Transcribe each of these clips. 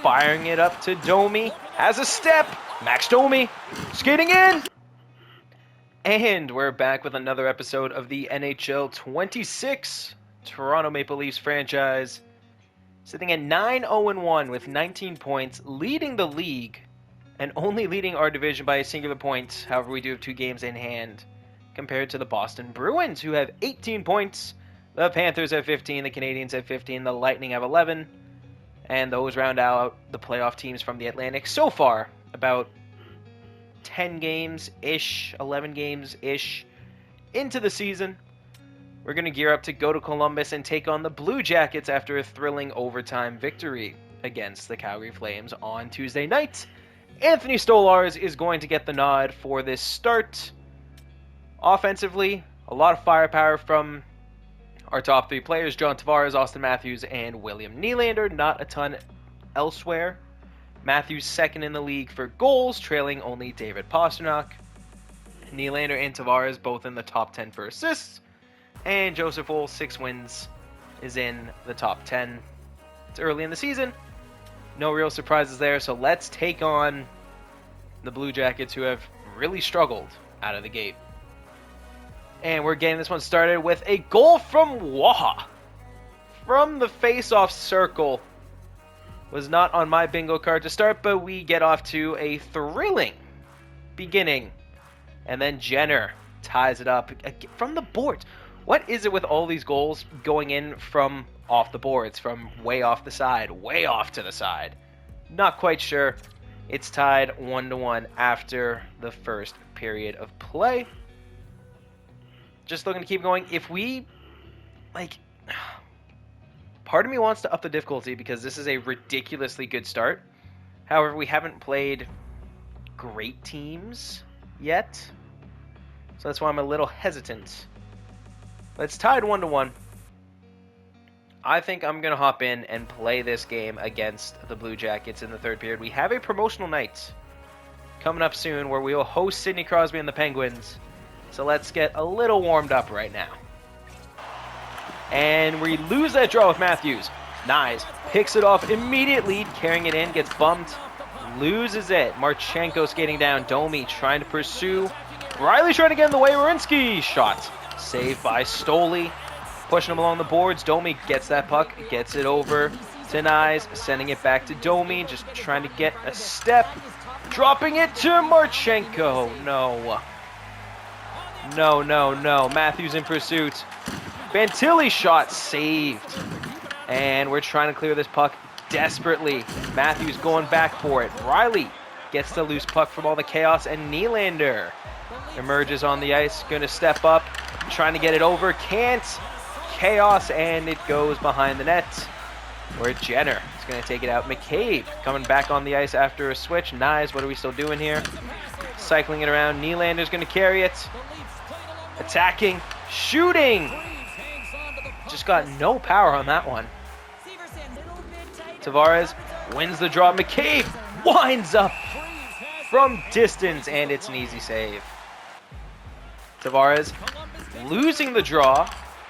firing it up to Domi. Has a step. Max Domi skating in. And we're back with another episode of the NHL26 Toronto Maple Leafs franchise. Sitting at 9-0-1 with 19 points, leading the league and only leading our division by a singular point. However, we do have 2 games in hand compared to the Boston Bruins, who have 18 points. The Panthers have 15, the Canadiens have 15, the Lightning have 11. And those round out the playoff teams from the Atlantic so far. About 10 games-ish, 11 games-ish into the season. We're going to gear up to go to Columbus and take on the Blue Jackets after a thrilling overtime victory against the Calgary Flames on Tuesday night. Anthony Stolarz is going to get the nod for this start. Offensively, a lot of firepower from our top 3 players, John Tavares, Austin Matthews, and William Nylander. Not a ton elsewhere. Matthews second in the league for goals, trailing only David Pastrnak. Nylander and Tavares both in the top 10 for assists. And Joseph Woll, 6 wins, is in the top 10. It's early in the season. No real surprises there, so let's take on the Blue Jackets, who have really struggled out of the gate. And we're getting this one started with a goal from Waha. From the face-off circle. Was not on my bingo card to start, but we get off to a thrilling beginning. And then Jenner ties it up from the boards. What is it with all these goals going in from off the boards, from way off the side, way off to the side? Not quite sure. It's tied 1-1 after the first period of play. Just looking to keep going. If we, part of me wants to up the difficulty because this is a ridiculously good start. However, we haven't played great teams yet. So that's why I'm a little hesitant. But it's tied 1-1. I think I'm going to hop in and play this game against the Blue Jackets in the third period. We have a promotional night coming up soon where we will host Sidney Crosby and the Penguins. So let's get a little warmed up right now. And we lose that draw with Matthews. Nyes picks it off immediately, carrying it in, gets bumped, loses it. Marchenko skating down, Domi trying to pursue. Riley trying to get in the way, Werenski shot. Saved by Stoli. Pushing him along the boards. Domi gets that puck, gets it over to Nyes, sending it back to Domi, just trying to get a step. Dropping it to Marchenko. No. No. Matthews in pursuit. Fantilli shot saved. And we're trying to clear this puck desperately. Matthews going back for it. Riley gets the loose puck from all the chaos, and Nylander emerges on the ice, going to step up, trying to get it over, can't. Chaos, and it goes behind the net, where Jenner is going to take it out. McCabe coming back on the ice after a switch. Nice, what are we still doing here? Cycling it around. Nylander's going to carry it. Attacking, shooting. Just got no power on that one. Tavares wins the draw. McCabe winds up from distance, and it's an easy save. Tavares losing the draw.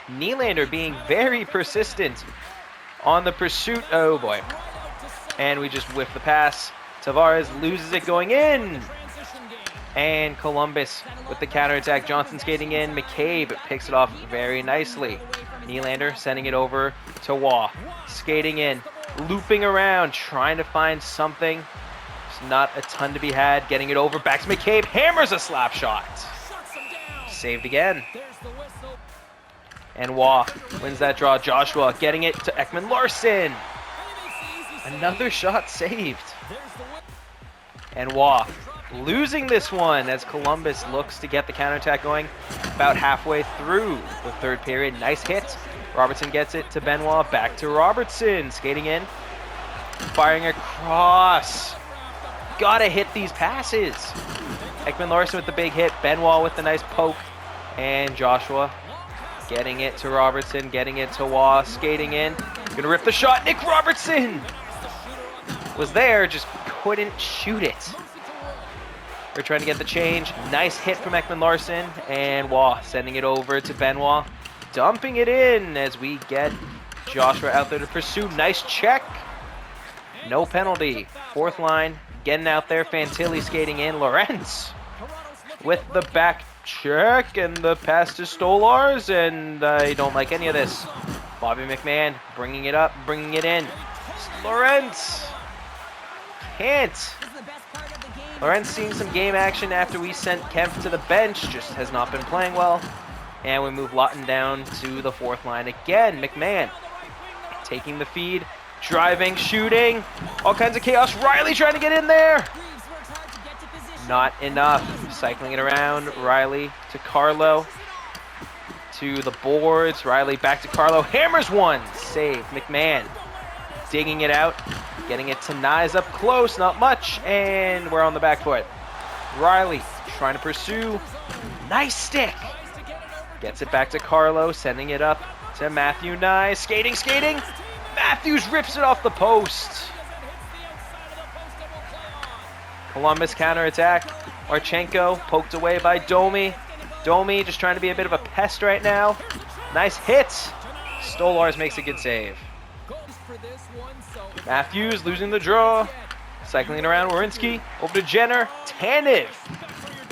Nylander being very persistent on the pursuit. Oh boy. And we just whiff the pass. Tavares loses it going in. And Columbus with the counterattack. Johnson skating in. McCabe picks it off very nicely. Nylander sending it over to Waugh. Skating in. Looping around. Trying to find something. There's not a ton to be had. Getting it over. Back to McCabe. Hammers a slap shot. Saved again. And Waugh wins that draw. Joshua getting it to Ekman-Larsson. Another shot saved. And Waugh losing this one as Columbus looks to get the counterattack going about halfway through the third period. Nice hit. Robertson gets it to Benoit. Back to Robertson. Skating in. Firing across. Gotta hit these passes. Ekman-Larsson with the big hit. Benoit with the nice poke. And Joshua getting it to Robertson, getting it to Waugh, skating in. Gonna rip the shot. Nick Robertson was there, just couldn't shoot it. We're trying to get the change. Nice hit from Ekman-Larsson, and Waugh sending it over to Benoit. Dumping it in as we get Joshua out there to pursue. Nice check. No penalty. Fourth line, getting out there. Fantilli skating in. Lorenz with the back check and the pass to Stolars, and I don't like any of this. Bobby McMahon bringing it up, bringing it in. Lorenz can't. Lorenz seeing some game action after we sent Kemp to the bench, just has not been playing well. And we move Lawton down to the fourth line again. McMahon taking the feed, driving, shooting, all kinds of chaos. Riley trying to get in there. Not enough. Cycling it around. Riley to Carlo. To the boards. Riley back to Carlo. Hammers one. Save. McMahon digging it out. Getting it to Nyes up close. Not much. And we're on the back foot. Riley trying to pursue. Nice stick. Gets it back to Carlo. Sending it up to Matthew Nyes. Skating, skating. Matthews rips it off the post. Columbus counterattack. Marchenko poked away by Domi. Domi just trying to be a bit of a pest right now. Nice hit. Stolars makes a good save. Matthews losing the draw. Cycling around Wierenski. Over to Jenner. Tanev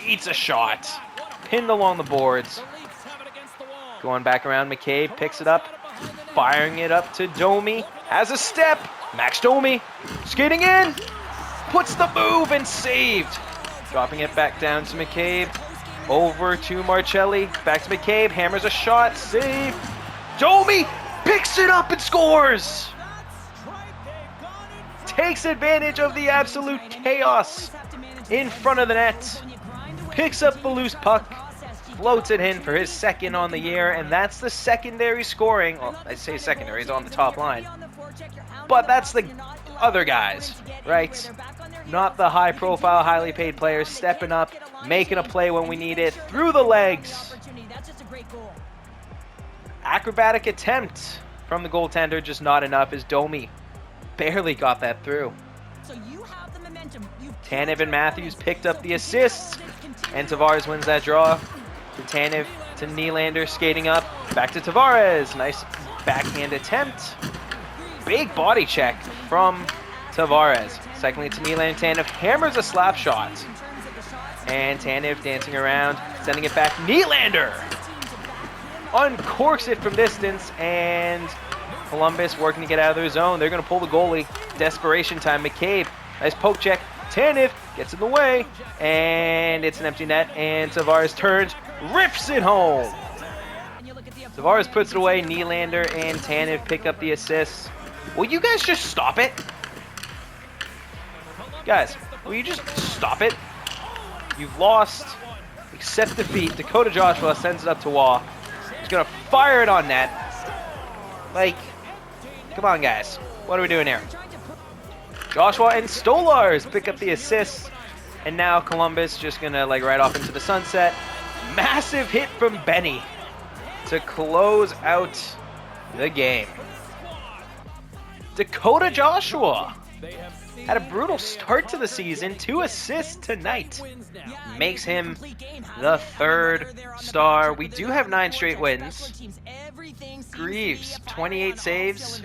eats a shot. Pinned along the boards. Going back around, McCabe picks it up. Firing it up to Domi. Has a step. Max Domi skating in. Puts the move and saved. Dropping it back down to McCabe. Over to Marcelli. Back to McCabe. Hammers a shot. Save. Domi picks it up and scores. Takes advantage of the absolute chaos in front of the net. Picks up the loose puck. Floats it in for his second on the year. And that's the secondary scoring. Well, I say secondary. He's on the top line. But that's the other guys, right? Not the high-profile, highly paid players stepping up, making a play when we need it, through the legs. Acrobatic attempt from the goaltender, just not enough as Domi barely got that through. Tanev and Matthews picked up the assists, and Tavares wins that draw. To Tanev, to Nylander, skating up, back to Tavares. Nice backhand attempt. Big body check from Tavares. Cycling to Nylander. Tanev hammers a slap shot. And Tanev dancing around, sending it back. Nylander uncorks it from distance, and Columbus working to get out of their zone. They're going to pull the goalie. Desperation time. McCabe. Nice poke check. Tanev gets in the way, and it's an empty net, and Tavares turns, rips it home. Tavares puts it away. Nylander and Tanev pick up the assists. Will you guys just stop it? Guys, will you just stop it? You've lost. Accept defeat. Dakota Joshua sends it up to Waugh. He's going to fire it on net. Like, come on, guys. What are we doing here? Joshua and Stolars pick up the assists. And now Columbus just going to right off into the sunset. Massive hit from Benny to close out the game. Dakota Joshua had a brutal start to the season. 2 assists tonight. Makes him the 3rd star. We do have 9 straight wins. Greaves, 28 saves.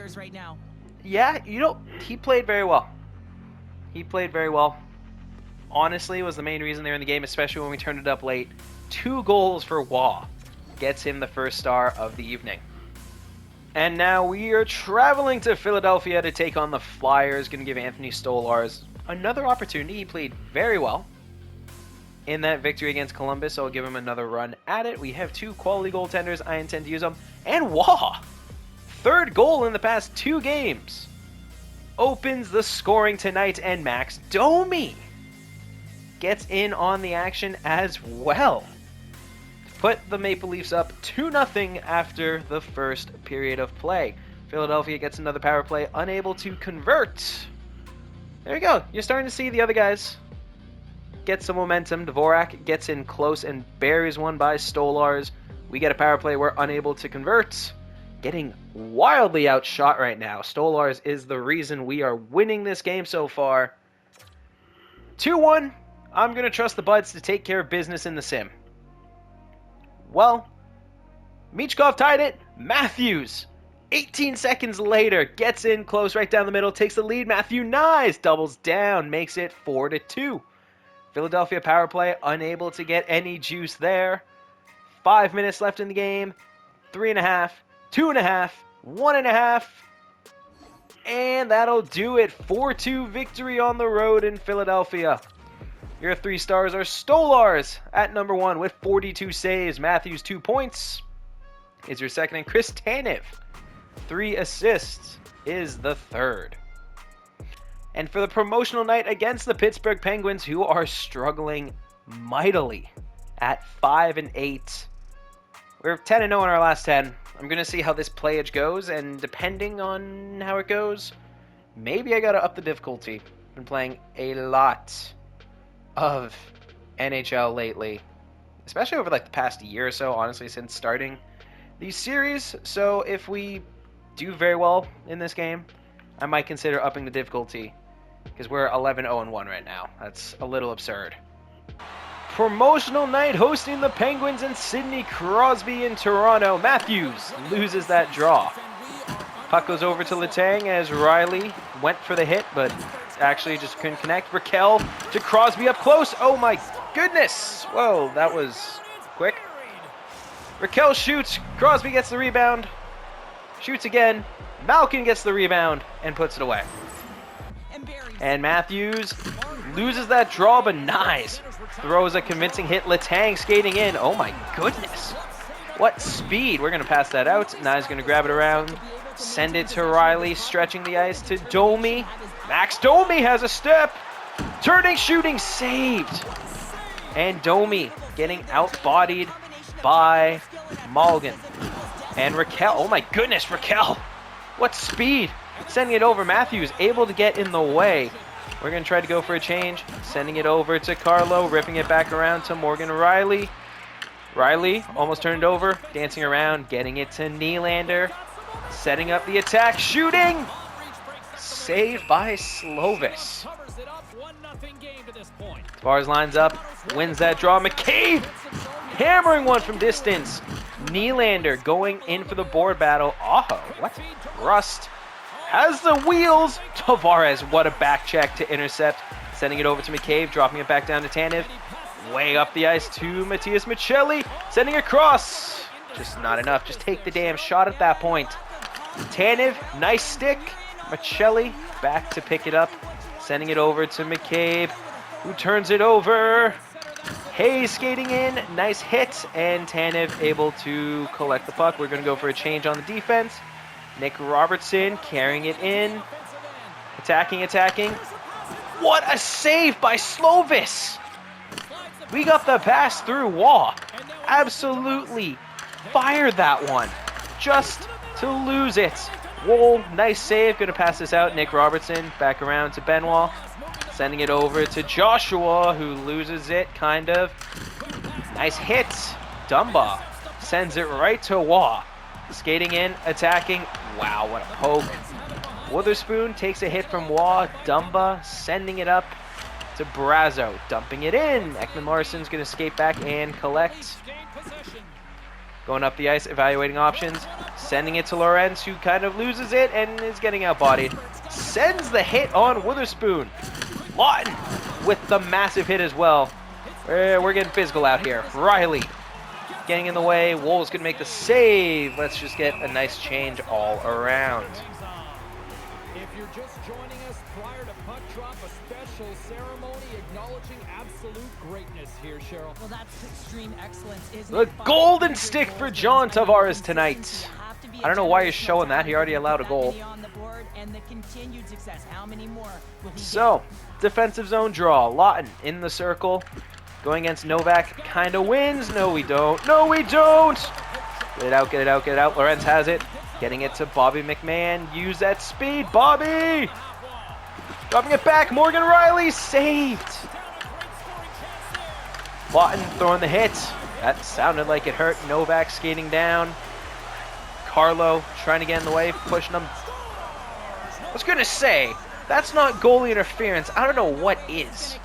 Yeah, he played very well. He played very well. Honestly, was the main reason they're in the game, especially when we turned it up late. 2 goals for Waugh. Gets him the 1st star of the evening. And now we are traveling to Philadelphia to take on the Flyers. Going to give Anthony Stolars another opportunity. He played very well in that victory against Columbus, so I'll give him another run at it. We have 2 quality goaltenders. I intend to use them. And Waugh, 3rd goal in the past 2 games, opens the scoring tonight, and Max Domi gets in on the action as well. Put the Maple Leafs up 2-0 after the first period of play. Philadelphia gets another power play, unable to convert. There you go. You're starting to see the other guys get some momentum. Dvorak gets in close and buries one by Stolars. We get a power play. We're unable to convert. Getting wildly outshot right now. Stolars is the reason we are winning this game so far. 2-1. I'm going to trust the Buds to take care of business in the sim. Well, Michkov tied it. Matthews 18 seconds later, gets in close right down the middle, takes the lead. Matthew Nyes doubles down, makes it 4-2. Philadelphia power play unable to get any juice there. 5 minutes left in the game. 3.5, 2.5, 1.5. And that'll do it. 4-2 victory on the road in Philadelphia. Your 3 stars are Stolars at number 1 with 42 saves. Matthews 2 points is your second. And Chris Tanev, 3 assists, is the third. And for the promotional night against the Pittsburgh Penguins, who are struggling mightily at 5-8. We're 10-0 in our last 10. I'm going to see how this playage goes, and depending on how it goes, maybe I got to up the difficulty. Been playing a lot of NHL lately, especially over like the past year or so, honestly, since starting these series. So if we do very well in this game, I might consider upping the difficulty, because we're 11-0-1 right now. That's a little absurd. Promotional night hosting the Penguins and Sidney Crosby in Toronto. Matthews loses that draw. Puck goes over to Letang as Riley went for the hit, but actually just couldn't connect. Raquel to Crosby up close. Oh my goodness. Whoa, that was quick. Raquel shoots. Crosby gets the rebound. Shoots again. Malkin gets the rebound and puts it away. And Matthews loses that draw, but Nyes throws a convincing hit. Letang skating in. Oh my goodness. What speed. We're going to pass that out. Nyes going to grab it around. Send it to Riley. Stretching the ice to Domi. Max Domi has a step. Turning, shooting, saved. And Domi getting outbodied by Mulligan. And Raquel. Oh my goodness, Raquel. What speed. Sending it over. Matthews able to get in the way. We're going to try to go for a change. Sending it over to Carlo. Ripping it back around to Morgan Riley. Riley almost turned over. Dancing around. Getting it to Nylander. Setting up the attack. Shooting. Saved by Slovis. Tavares lines up. Wins that draw. McCabe hammering one from distance. Nylander going in for the board battle. Oh, what? Rust has the wheels. Tavares, what a back check to intercept. Sending it over to McCabe, dropping it back down to Tanev. Way up the ice to Matias Michelli. Sending it across. Just not enough. Just take the damn shot at that point. Tanev, nice stick. Michelli back to pick it up. Sending it over to McCabe, who turns it over. Hayes skating in. Nice hit. And Tanev able to collect the puck. We're going to go for a change on the defense. Nick Robertson carrying it in. Attacking. What a save by Slovis. We got the pass through Waugh. Absolutely fired that one. Just to lose it. Whoa, nice save. Going to pass this out. Nick Robertson back around to Benoit. Sending it over to Joshua, who loses it, kind of. Nice hit. Dumba sends it right to Waugh. Skating in, attacking. Wow, what a poke. Witherspoon takes a hit from Waugh. Dumba sending it up to Brazo. Dumping it in. Ekman-Larsson's going to skate back and collect. Going up the ice, evaluating options. Sending it to Lorenz, who kind of loses it and is getting outbodied. Sends the hit on Witherspoon. Lawton with the massive hit as well. We're getting physical out here. Riley getting in the way. Wolves can make the save. Let's just get a nice change all around. If you're just joining us prior to puck drop, a special ceremony acknowledging absolute greatness here, Cheryl. Well, that's extreme excellence, isn't The it? golden stick for John Tavares tonight. I don't know why he's showing that. He already allowed a goal. So, defensive zone draw. Lawton in the circle. Going against Novak. Kind of wins. No, we don't. No, we don't. Get it out. Lorenz has it. Getting it to Bobby McMahon. Use that speed. Bobby! Dropping it back. Morgan Riley saved. Lawton throwing the hit. That sounded like it hurt. Novak skating down. Carlo trying to get in the way. Pushing him. I was going to say, that's not goalie interference. I don't know what is.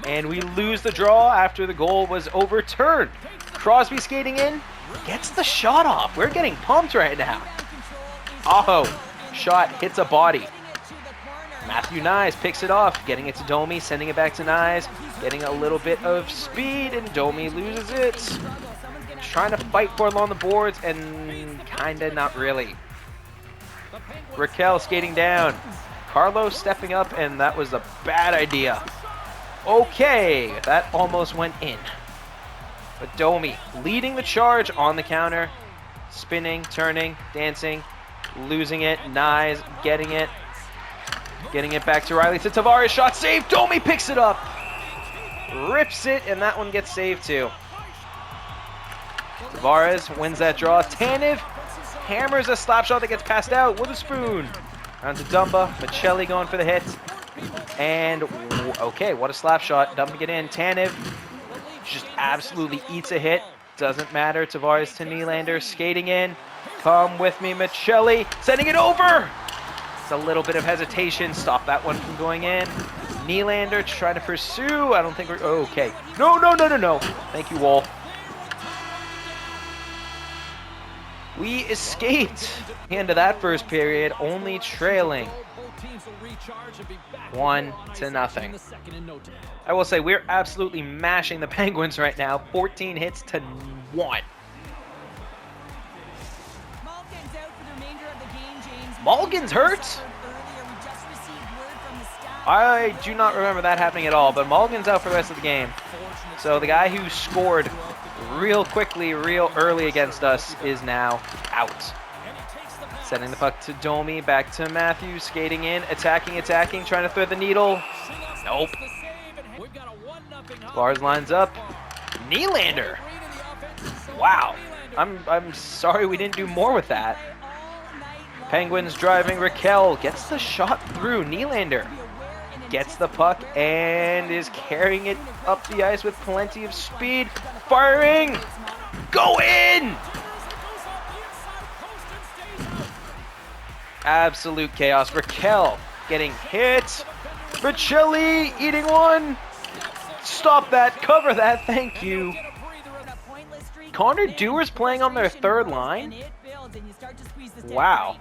And we lose the draw after the goal was overturned. Crosby skating in. Gets the shot off. We're getting pumped right now. Aho. Shot hits a body. Matthew Nyes picks it off, getting it to Domi, sending it back to Nyes, getting a little bit of speed, and Domi loses it. Trying to fight for it along the boards, and kinda not really. Raquel skating down. Carlos stepping up, and that was a bad idea. Okay, that almost went in. But Domi leading the charge on the counter. Spinning, turning, dancing, losing it. Nyes getting it. Getting it back to Riley to Tavares. Shot saved. Domi picks it up. Rips it, and that one gets saved too. Tavares wins that draw. Tanev hammers a slap shot that gets passed out with a spoon. Round to Dumba. Michelli going for the hit. And, okay, what a slap shot. Dumping it in. Tanev just absolutely eats a hit. Doesn't matter. Tavares to Nylander. Skating in. Come with me, Michelli. Sending it over. It's a little bit of hesitation. Stop that one from going in. Nylander trying to pursue. I don't think we're... Okay. No. Thank you, Wall. We escaped the end of that first period, only trailing 1-0. I will say we're absolutely mashing the Penguins right now. 14 hits to 1. Mulligan's hurt? I do not remember that happening at all, but Mulligan's out for the rest of the game. So the guy who scored real quickly, real early against us is now out. Sending the puck to Domi, back to Matthews, skating in, attacking, trying to thread the needle. Nope. Bars lines up. Nylander. Wow. I'm sorry we didn't do more with that. Penguins driving. Raquel gets the shot through. Nylander gets the puck and is carrying it up the ice with plenty of speed. Firing! Go in! Absolute chaos. Raquel getting hit. Michelli eating one. Stop that. Cover that. Thank you. Connor Dewar's playing on their third line. Wow.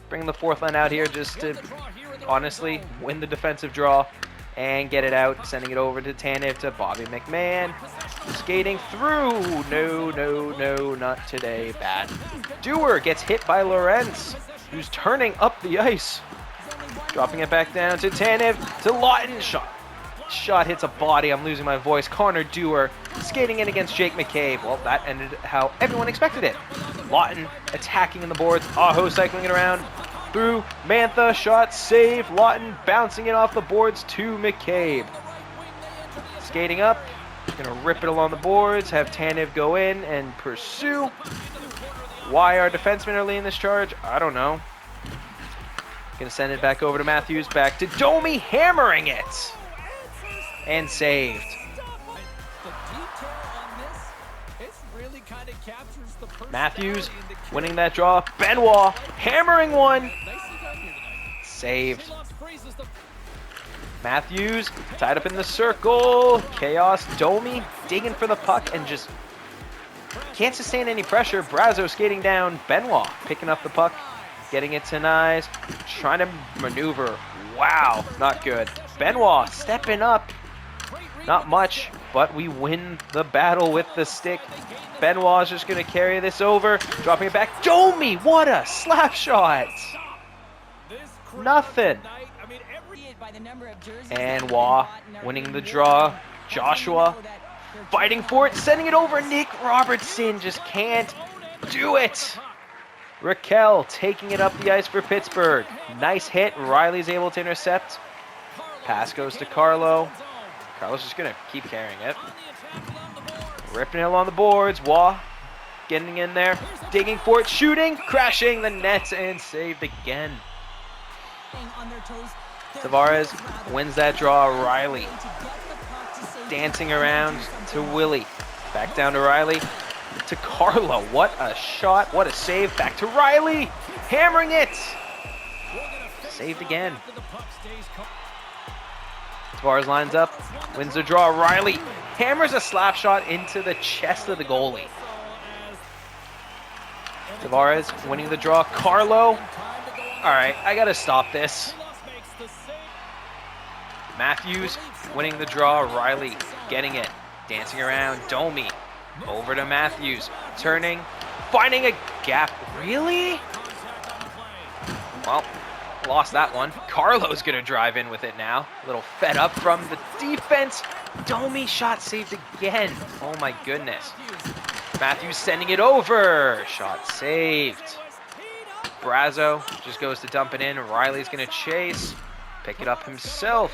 Bring the fourth line out here just to honestly win the defensive draw and get it out. Sending it over to Tanev to Bobby McMahon. Skating through. No, not today. Bad. Dewar gets hit by Lorenz, who's turning up the ice. Dropping it back down to Tanev to Lawton. Shot hits a body. I'm losing my voice. Connor Dewar skating in against Jake McCabe. Well, that ended how everyone expected it. Lawton attacking in the boards. Aho cycling it around. Through Mantha. Shot save. Lawton bouncing it off the boards to McCabe. Skating up. Gonna rip it along the boards. Have Tanev go in and pursue. Why our defensemen are leading this charge? I don't know. Gonna send it back over to Matthews. Back to Domi, hammering it. And saved. Matthews winning that draw. Benoit hammering one. Saved. Matthews tied up in the circle. Chaos. Domi digging for the puck and just can't sustain any pressure. Brazo skating down. Benoit picking up the puck. Getting it to Nyes. Trying to maneuver. Wow. Not good. Benoit stepping up. Not much, but we win the battle with the stick. Benoit's just going to carry this over. Dropping it back. Domi, what a slap shot. Nothing. And Wah winning the draw. Joshua fighting for it, sending it over. Nick Robertson just can't do it. Raquel taking it up the ice for Pittsburgh. Nice hit. Riley's able to intercept. Pass goes to Carlo. Carlos just going to keep carrying it. Ripping it along the boards. Wah getting in there. Digging for it. Shooting. Crashing the nets and saved again. Tavares wins that draw. Riley dancing around to Willie. Back down to Riley. To Carlo. What a shot. What a save. Back to Riley. Hammering it. Saved again. Tavares lines up, wins the draw. Riley hammers a slap shot into the chest of the goalie. Tavares winning the draw. Carlo. All right, I got to stop this. Matthews winning the draw. Riley getting it. Dancing around. Domi over to Matthews. Turning. Finding a gap. Really? Well, lost that one. Carlo's going to drive in with it now. A little fed up from the defense. Domi shot saved again. Oh my goodness. Matthews sending it over. Shot saved. Brazo just goes to dump it in. Riley's going to chase. Pick it up himself.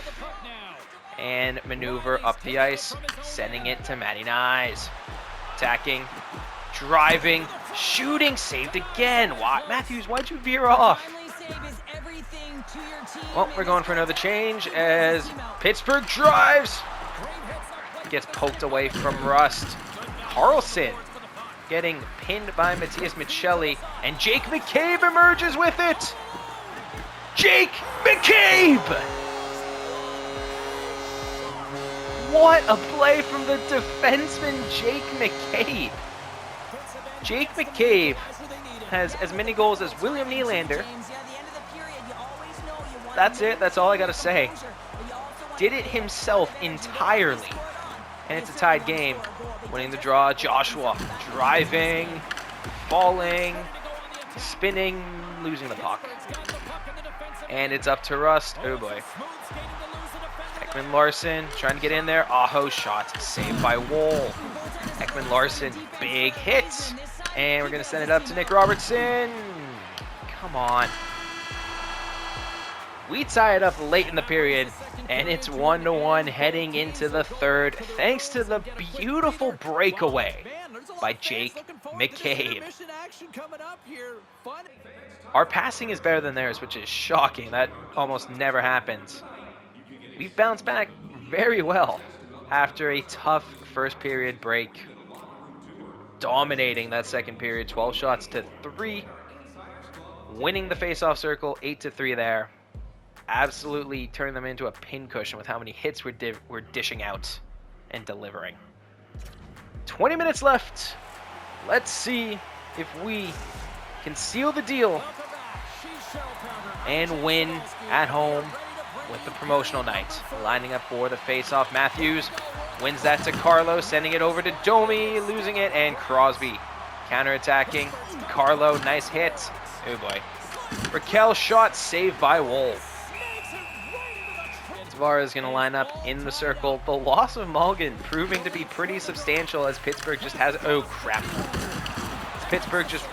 And maneuver up the ice. Sending it to Matty Nyes. Attacking. Driving. Shooting. Saved again. Why? Matthews, why'd you veer off? Well, we're going for another change as Pittsburgh drives. Gets poked away from Rust. Carlson getting pinned by Matthias Michelli, and Jake McCabe emerges with it. Jake McCabe! What a play from the defenseman Jake McCabe. Jake McCabe has as many goals as William Nylander. That's it. That's all I got to say. Did it himself entirely. And it's a tied game. Winning the draw. Joshua driving, falling, spinning, losing the puck. And it's up to Rust. Oh boy. Ekman-Larsson trying to get in there. Aho shot saved by Woll. Ekman-Larsson, big hit. And we're going to send it up to Nick Robertson. Come on. We tie it up late in the period, and it's 1-1 heading into the third, thanks to the beautiful breakaway by Jake McCabe. Our passing is better than theirs, which is shocking. That almost never happens. We've bounced back very well after a tough first period break. Dominating that second period, 12 shots to 3. Winning the face-off circle, 8-3 there. Absolutely turn them into a pincushion with how many hits we're dishing out and delivering. 20 minutes left. Let's see if we can seal the deal and win at home with the promotional night. Lining up for the face-off. Matthews wins that to Carlo, sending it over to Domi, losing it, and Crosby counter-attacking. Carlo, nice hit. Oh boy. Raquel shot saved by Woll. Tavares is going to line up in the circle. The loss of Mulligan proving to be pretty substantial as Pittsburgh just has... Oh, crap. Pittsburgh just...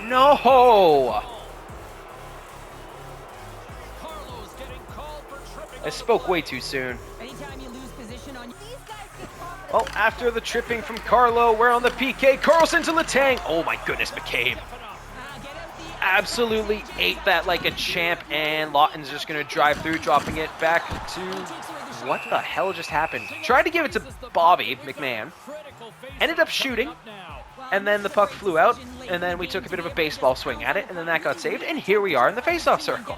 No! I spoke way too soon. Well, after the tripping from Carlo, we're on the PK. Carlson to Letang. Oh my goodness, McCabe. Absolutely ate that like a champ, and Lawton's just going to drive through, dropping it back to... What the hell just happened? Tried to give it to Bobby McMahon. Ended up shooting, and then the puck flew out, and then we took a bit of a baseball swing at it, and then that got saved, and here we are in the face-off circle.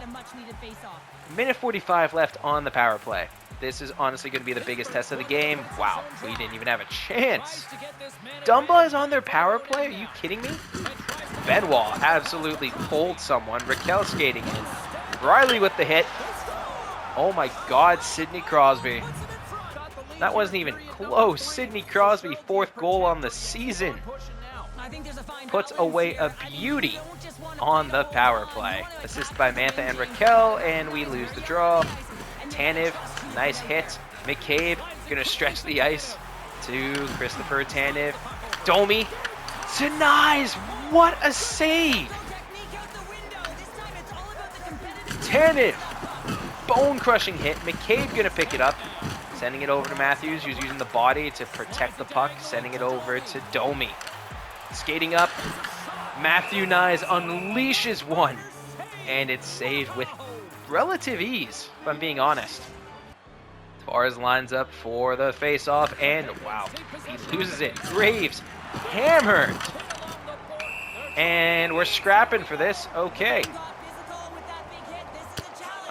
Minute 45 left on the power play. This is honestly going to be the biggest test of the game. Wow, we didn't even have a chance. Dumba is on their power play? Are you kidding me? Benoit absolutely pulled someone. Raquel skating in. Riley with the hit. Oh my god, Sidney Crosby. That wasn't even close. Sidney Crosby, 4th goal on the season. Puts away a beauty on the power play. Assist by Mantha and Raquel, and we lose the draw. Tanev, nice hit. McCabe gonna stretch the ice to Christopher Tanev. Domi to Nyes. What a save! Tanev, bone-crushing hit. McCabe gonna pick it up, sending it over to Matthews, who's using the body to protect the puck, sending it over to Domi. Skating up, Matthew Nyes unleashes one, and it's saved with relative ease, if I'm being honest. Tavares lines up for the face-off, and wow, he loses it. Graves hammered. And we're scrapping for this. Okay.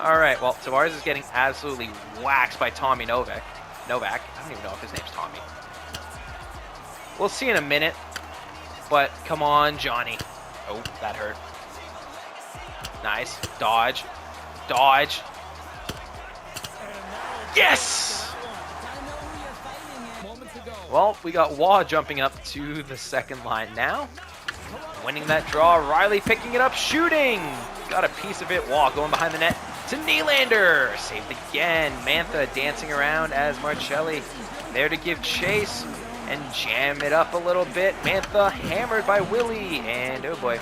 All right, well, Tavares is getting absolutely waxed by Tommy Novak. Novak. I don't even know if his name's Tommy. We'll see in a minute. But come on, Johnny. Oh, that hurt. Nice. Dodge. Dodge. Yes! Well, we got Waugh jumping up to the second line now. Winning that draw. Riley picking it up, shooting. Got a piece of it. Waugh going behind the net to Nylander. Saved again. Mantha dancing around as Marcelli there to give chase and jam it up a little bit. Mantha hammered by Willie. And, oh boy,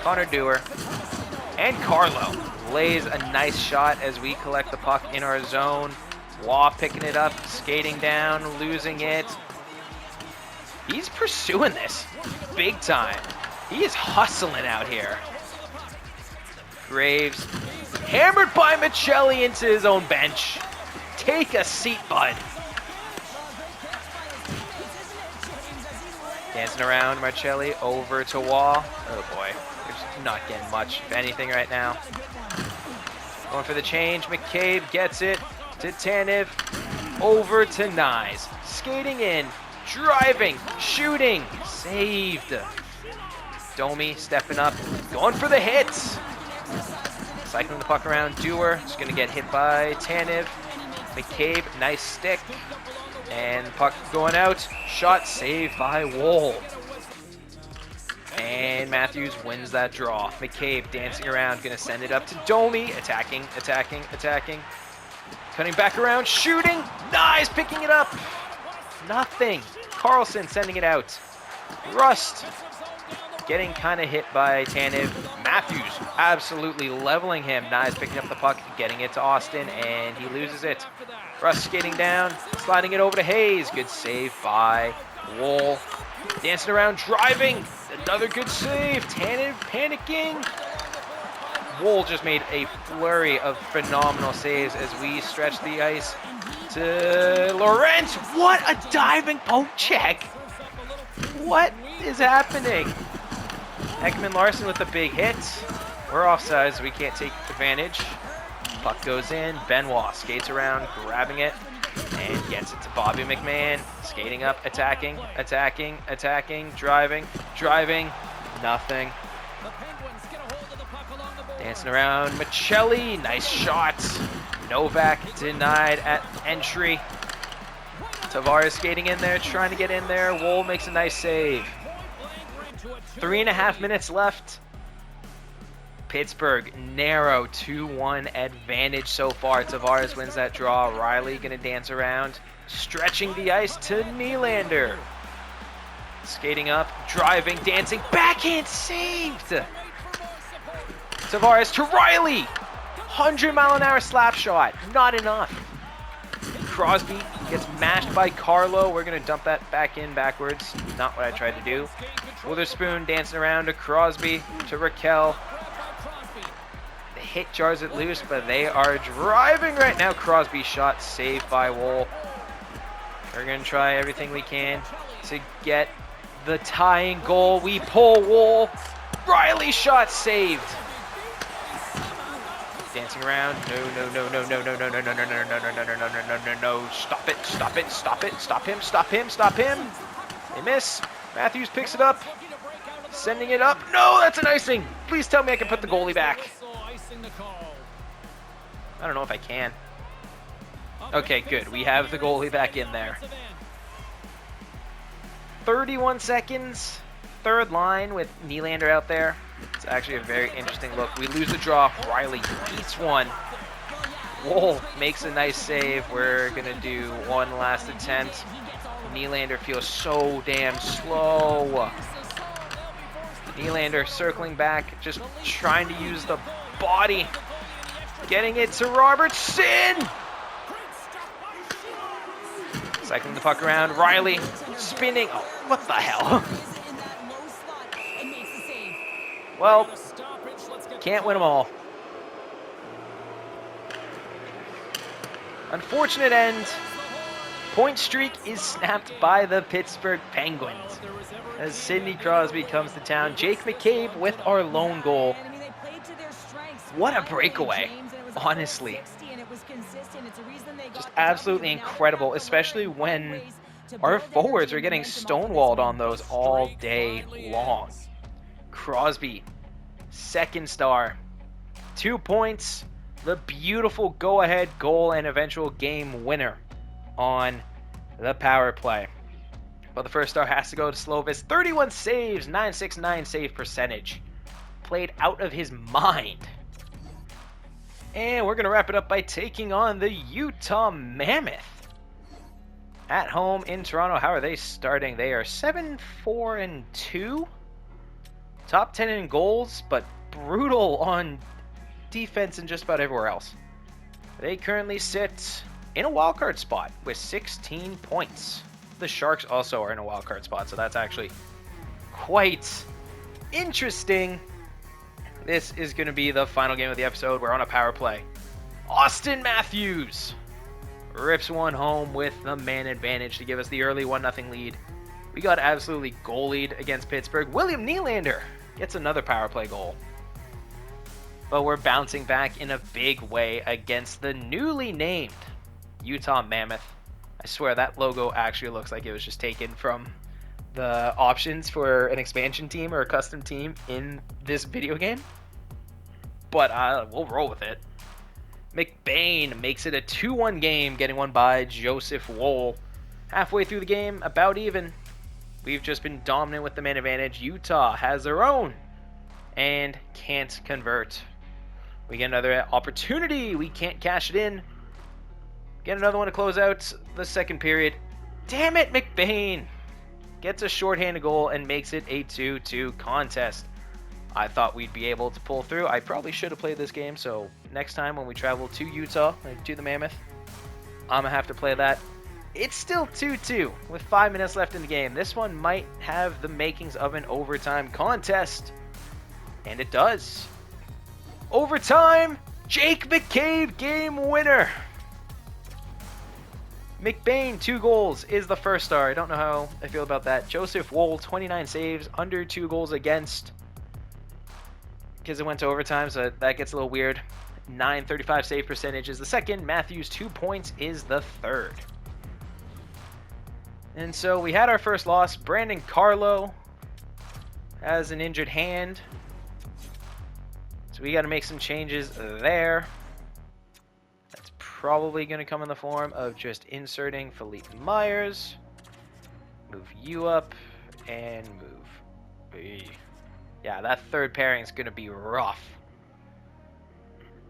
Connor Dewar. And Carlo lays a nice shot as we collect the puck in our zone. Waugh picking it up, skating down, losing it. He's pursuing this big time. He is hustling out here. Graves hammered by Michelli into his own bench. Take a seat, bud. Dancing around, Marcelli over to Waugh. Oh boy, they're just not getting much of anything right now. Going for the change, McCabe gets it to Tanev, over to Nyes. Skating in, driving, shooting, saved. Domi stepping up, going for the hits. Cycling the puck around, Dewar, just gonna get hit by Tanev. McCabe, nice stick. And the puck going out, shot saved by Woll. And Matthews wins that draw. McCabe dancing around, gonna send it up to Domi, attacking, attacking, attacking. Cutting back around, shooting, nice, picking it up. Nothing. Carlson sending it out. Rust getting kind of hit by Tanev. Matthews absolutely leveling him. Nice, picking up the puck, getting it to Austin, and he loses it. Rust skating down, sliding it over to Hayes. Good save by Woll. Dancing around, driving. Another good save. Tanev panicking. Woll just made a flurry of phenomenal saves as we stretch the ice to Lorentz. What a diving poke check. What is happening? Ekman-Larsson with the big hit. We're offside, so we can't take advantage. Puck goes in. Benoit skates around, grabbing it, and gets it to Bobby McMahon. Skating up, attacking, attacking, attacking, driving, driving. Nothing. Dancing around, Michelli, nice shots. Novak denied at entry. Tavares skating in there, trying to get in there. Woll makes a nice save. 3.5 minutes left. Pittsburgh, narrow 2-1 advantage so far. Tavares wins that draw. Riley gonna dance around, stretching the ice to Nylander. Skating up, driving, dancing, backhand saved. Tavares to Riley. 100-mile-an-hour slap shot. Not enough. Crosby gets mashed by Carlo. We're going to dump that back in backwards. Not what I tried to do. Witherspoon dancing around to Crosby, to Raquel. The hit jars it loose, but they are driving right now. Crosby shot saved by Woll. We're going to try everything we can to get the tying goal. We pull Woll. Riley shot saved. Dancing around. No. Stop it, stop it, stop it, stop him, stop him, stop him. They miss. Matthews picks it up. Sending it up. No, that's an icing. Please tell me I can put the goalie back. I don't know if I can. Okay, good. We have the goalie back in there. 31 seconds. Third line with Nylander out there. It's actually a very interesting look. We lose the draw. Riley beats one. Woll makes a nice save. We're going to do one last attempt. Nylander feels so damn slow. Nylander circling back, just trying to use the body. Getting it to Robertson. Cycling the puck around. Riley spinning. Oh, what the hell? Well, can't win them all. Unfortunate end. Point streak is snapped by the Pittsburgh Penguins as Sidney Crosby comes to town. Jake McCabe with our lone goal. What a breakaway, honestly. Just absolutely incredible, especially when our forwards are getting stonewalled on those all day long. Crosby, second star, 2 points, the beautiful go-ahead goal and eventual game winner on the power play. But the first star has to go to Slovis. 31 saves, 969 save percentage. Played out of his mind. And we're going to wrap it up by taking on the Utah Mammoth. At home in Toronto, how are they starting? They are 7-4-2. Top 10 in goals, but brutal on defense and just about everywhere else. They currently sit in a wildcard spot with 16 points. The Sharks also are in a wildcard spot, so that's actually quite interesting. This is going to be the final game of the episode. We're on a power play. Austin Matthews rips one home with the man advantage to give us the early 1-0 lead. We got absolutely goalied against Pittsburgh. William Nylander gets another power play goal. But we're bouncing back in a big way against the newly named Utah Mammoth. I swear that logo actually looks like it was just taken from the options for an expansion team or a custom team in this video game. But we'll roll with it. McBain makes it a 2-1 game, getting one by Joseph Woll. Halfway through the game, about even. We've just been dominant with the man advantage. Utah has their own and can't convert. We get another opportunity. We can't cash it in. Get another one to close out the second period. Damn it, McBain gets a shorthanded goal and makes it a 2-2 contest. I thought we'd be able to pull through. I probably should have played this game, so next time when we travel to Utah, to the Mammoth, I'm going to have to play that. It's still 2-2 with 5 minutes left in the game. This one might have the makings of an overtime contest, and it does. Overtime, Jake McCabe game winner. McBain, 2 goals, is the first star. I don't know how I feel about that. Joseph Woll, 29 saves, under 2 goals against. Because it went to overtime, so that gets a little weird. 935 save percentage is the second. Matthews, 2 points, is the third. And so we had our first loss. Brandon Carlo has an injured hand. So we got to make some changes there. That's probably going to come in the form of just inserting Felipe Myers. Move you up and move. Yeah, that third pairing is going to be rough.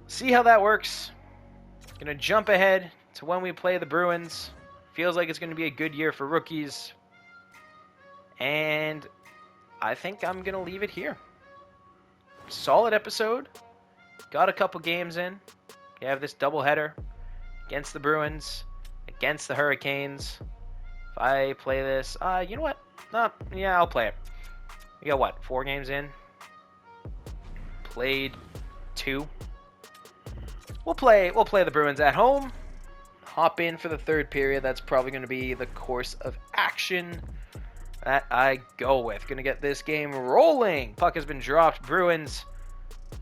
See how that works. Going to jump ahead to when we play the Bruins. Feels like it's going to be a good year for rookies. And I think I'm going to leave it here. Solid episode. Got a couple games in. You have this doubleheader against the Bruins, against the Hurricanes. If I play this, you know what? Yeah, I'll play it. We got what? 4 games in. Played 2. We'll play the Bruins at home. Hop in for the third period. That's probably going to be the course of action that I go with. Going to get this game rolling. Puck has been dropped. Bruins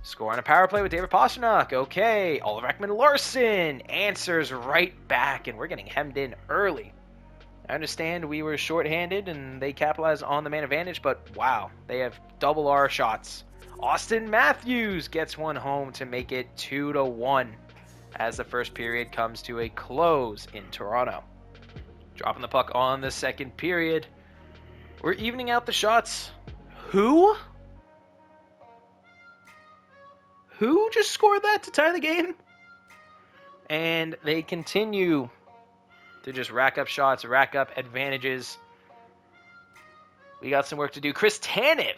score on a power play with David Pastrnak. Okay. Oliver Ekman-Larsson answers right back, and we're getting hemmed in early. I understand we were shorthanded and they capitalized on the man advantage, but wow, they have double our shots. Austin Matthews gets one home to make it 2-1 as the first period comes to a close in Toronto. Dropping the puck on the second period. We're evening out the shots. Who just scored that to tie the game? And they continue to just rack up shots, rack up advantages. We got some work to do. Chris Tanev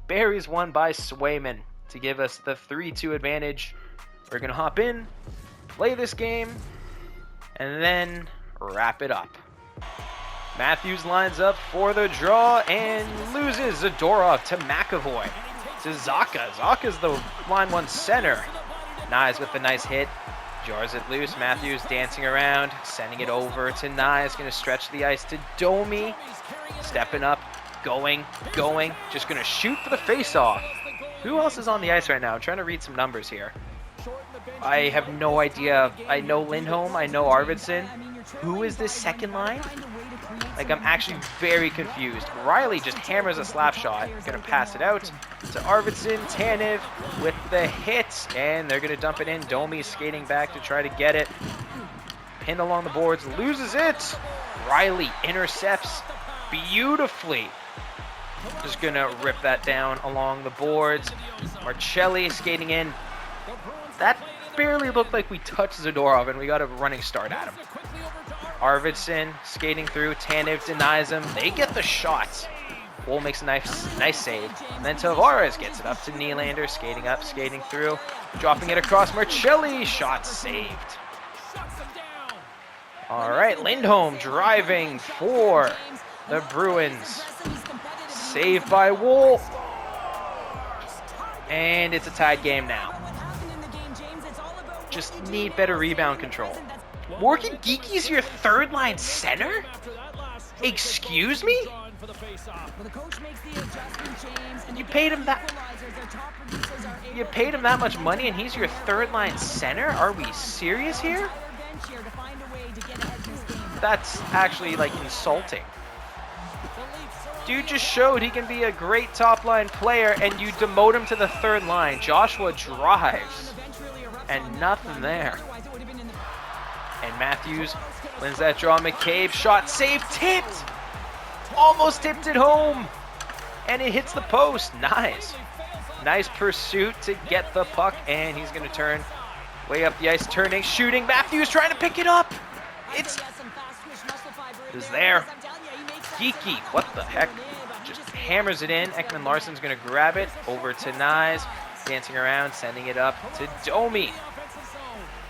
buries one by Swayman to give us the 3-2 advantage. We're going to hop in, play this game, and then wrap it up. Matthews lines up for the draw and loses Zadorov to McAvoy. To Zaka. Zaka's the line 1 center. Nyes with the nice hit. Jars it loose. Matthews dancing around, sending it over to Nyes. Going to stretch the ice to Domi. Stepping up, going. Just going to shoot for the face-off. Who else is on the ice right now? I'm trying to read some numbers here. I have no idea. I know Lindholm. I know Arvidsson. Who is this second line? Like, I'm actually very confused. Riley just hammers a slap shot. Gonna pass it out to Arvidsson. Tanev with the hit, and they're gonna dump it in. Domi skating back to try to get it. Pinned along the boards, loses it. Riley intercepts beautifully. Just gonna rip that down along the boards. Marcelli skating in. That barely looked like we touched Zadorov, and we got a running start at him. Arvidsson skating through. Tanev denies him. They get the shot. Wool makes a nice save. And then Tavares gets it up to Nylander. Skating up, skating through. Dropping it across Marcelli. Shot saved. All right, Lindholm driving for the Bruins. Saved by Wool. And it's a tied game now. Just need better rebound control. Morgan Geeky's your third line center? Excuse me? You paid him that much money and he's your third line center? Are we serious here? That's actually like insulting. Dude just showed he can be a great top line player and you demote him to the third line. Joshua drives and nothing there. And Matthews wins that draw. McCabe shot saved, tipped. Almost tipped it home. And it hits the post. Nice. Nice pursuit to get the puck. And he's going to turn way up the ice, turning, shooting. Matthews trying to pick it up. It was there. Geeky, what the heck? Just hammers it in. Ekman-Larsson's going to grab it. Over to Nyes. Dancing around, sending it up to Domi.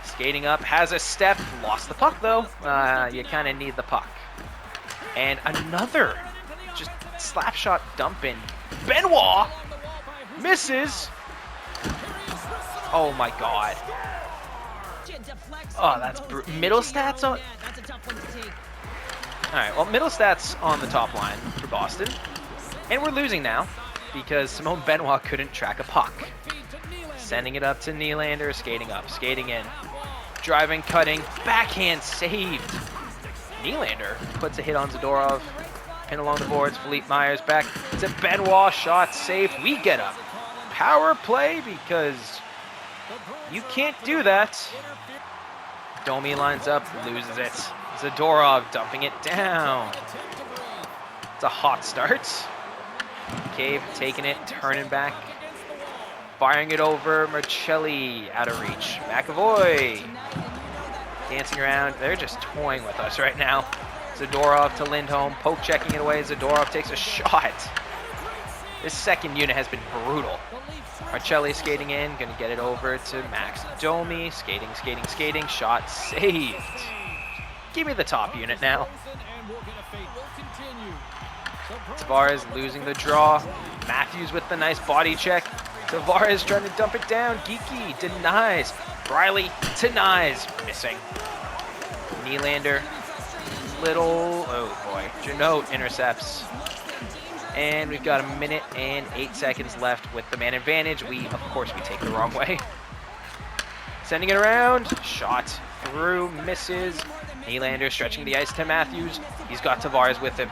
Skating up, has a step. Lost the puck, though. You kind of need the puck. And another just slap shot dump in. Benoit misses. Oh, my God. Oh, that's middle stats on. All right, well, middle stats on the top line for Boston. And we're losing now because Simone Benoit couldn't track a puck. Sending it up to Nylander, skating up, skating in. Driving, cutting, backhand saved. Nylander puts a hit on Zadorov. Pin along the boards, Philippe Myers back to Benoit, shot saved. We get a power play because you can't do that. Domi lines up, loses it. Zadorov dumping it down. It's a hot start. Cave taking it, turning back. Firing it over, Marcelli out of reach. McAvoy dancing around. They're just toying with us right now. Zadorov to Lindholm, poke checking it away. Zadorov takes a shot. This second unit has been brutal. Marcelli skating in, gonna get it over to Max Domi. Skating, skating, skating, shot saved. Give me the top unit now. Tavares losing the draw. Matthews with the nice body check. Tavares trying to dump it down. Geeky denies. Riley denies. Missing. Nylander. Little. Oh boy. Janot intercepts. And we've got a minute and 8 seconds left with the man advantage. Of course, we take the wrong way. Sending it around. Shot through. Misses. Nylander stretching the ice to Matthews. He's got Tavares with him.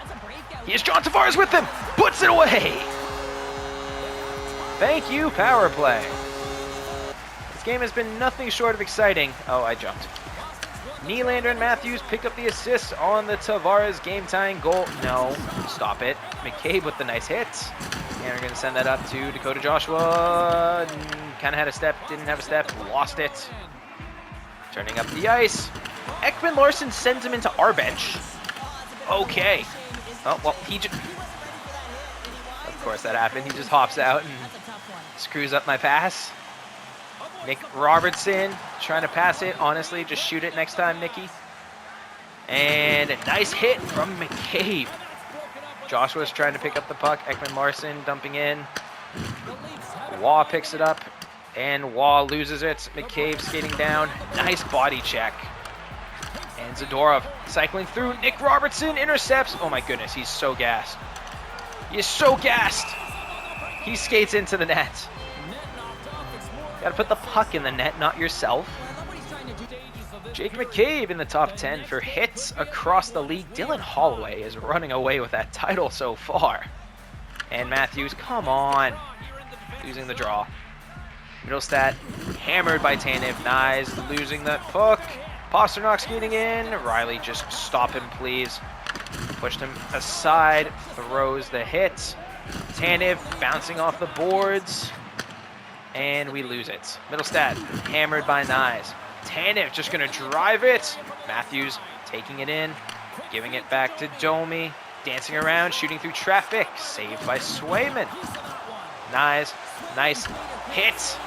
He has John Tavares with him. Puts it away. Thank you, power play. This game has been nothing short of exciting. Oh, I jumped. Nylander and Matthews pick up the assists on the Tavares game-tying goal. No, stop it. McCabe with the nice hit. And we're going to send that up to Dakota Joshua. Kind of had a step, didn't have a step, lost it. Turning up the ice. Ekman-Larsson sends him into our bench. Okay. Oh, well, he just... Of course that happened. He just hops out and screws up my pass. Nick Robertson trying to pass it. Honestly, just shoot it next time, Nicky. And a nice hit from McCabe. Joshua's trying to pick up the puck. Ekman-Larsson dumping in. Waugh picks it up. And Waugh loses it. McCabe skating down. Nice body check. And Zadorov cycling through. Nick Robertson intercepts. Oh my goodness, he's so gassed. He is so gassed. He skates into the net. Gotta put the puck in the net, not yourself. Jake McCabe in the top 10 for hits across the league. Dylan Holloway is running away with that title so far. And Matthews, come on. Losing the draw. Middlestat hammered by Tanev. Nice, losing that puck. Pasternak skating in. Riley, just stop him, please. Pushed him aside. Throws the hit. Tanev bouncing off the boards. And we lose it. Middlestat hammered by Nyes. Tanev just going to drive it. Matthews taking it in. Giving it back to Domi. Dancing around, shooting through traffic. Saved by Swayman. Nyes, nice hit.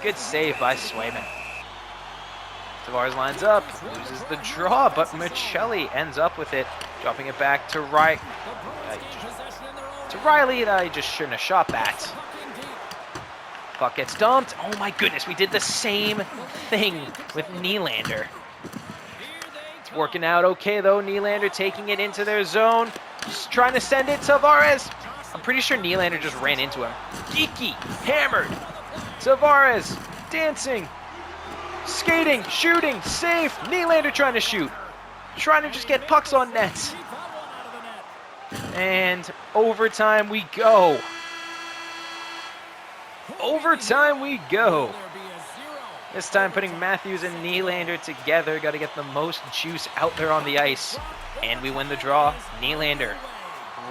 Good save by Swayman. Tavares lines up, loses the draw, but Michelli ends up with it, dropping it back to Riley that I just shouldn't have shot that. Puck gets dumped. Oh my goodness, we did the same thing with Nylander. It's working out okay though. Nylander taking it into their zone, just trying to send it to Tavares. I'm pretty sure Nylander just ran into him. Geeky, hammered. Tavares, dancing, skating, shooting, safe. Nylander trying to shoot. Trying to just get pucks on nets. And overtime we go. Overtime we go. This time putting Matthews and Nylander together. Got to get the most juice out there on the ice. And we win the draw. Nylander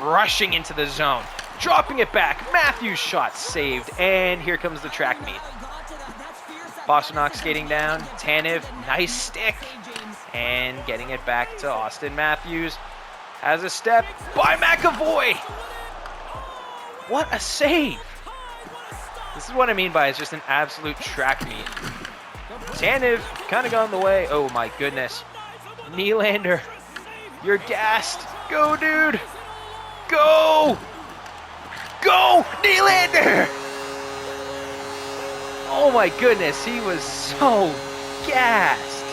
rushing into the zone. Dropping it back. Matthews' shot saved. And here comes the track meet. Pasternak skating down. Tanev, nice stick. And getting it back to Austin Matthews. Has a step by McAvoy. What a save. This is what I mean by it's just an absolute track meet. Tanev kind of gone the way. Oh my goodness. Nylander, you're gassed. Go, dude. Go. Go, Nylander. Oh my goodness, he was so gassed.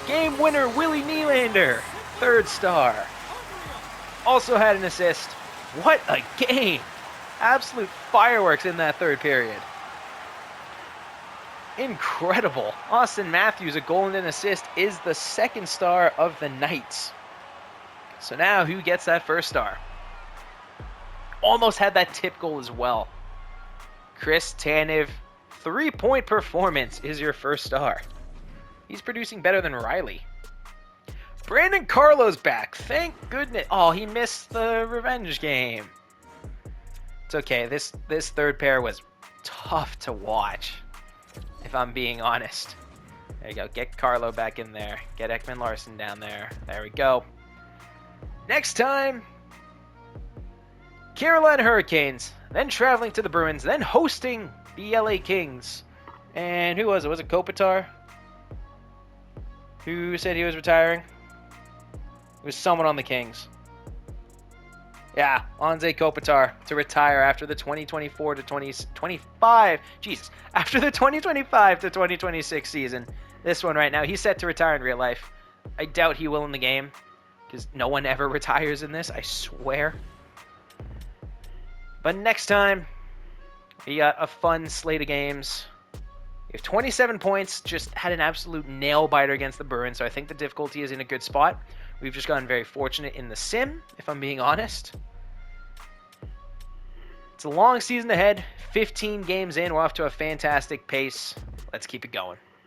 Game winner, Willie Nylander, 3rd star. Also had an assist. What a game. Absolute fireworks in that 3rd period. Incredible. Austin Matthews, a goal and an assist, is the 2nd star of the night. So now who gets that 1st star? Almost had that tip goal as well. Chris Tanev, 3-point performance is your 1st star. He's producing better than Riley. Brandon Carlo's back. Thank goodness. Oh, he missed the revenge game. It's okay. This 3rd pair was tough to watch, if I'm being honest. There you go. Get Carlo back in there. Get Ekman-Larsson down there. There we go. Next time, Carolina Hurricanes, then traveling to the Bruins, then hosting the LA Kings. And who was it? Was it Kopitar? Who said he was retiring? It was someone on the Kings. Yeah, Anze Kopitar to retire after the 2024 to 2025. Jesus, after the 2025 to 2026 season. This one right now, he's set to retire in real life. I doubt he will in the game, because no one ever retires in this, I swear. But next time, we got a fun slate of games. We have 27 points, just had an absolute nail-biter against the Bruins, so I think the difficulty is in a good spot. We've just gotten very fortunate in the sim, if I'm being honest. It's a long season ahead. 15 games in. We're off to a fantastic pace. Let's keep it going.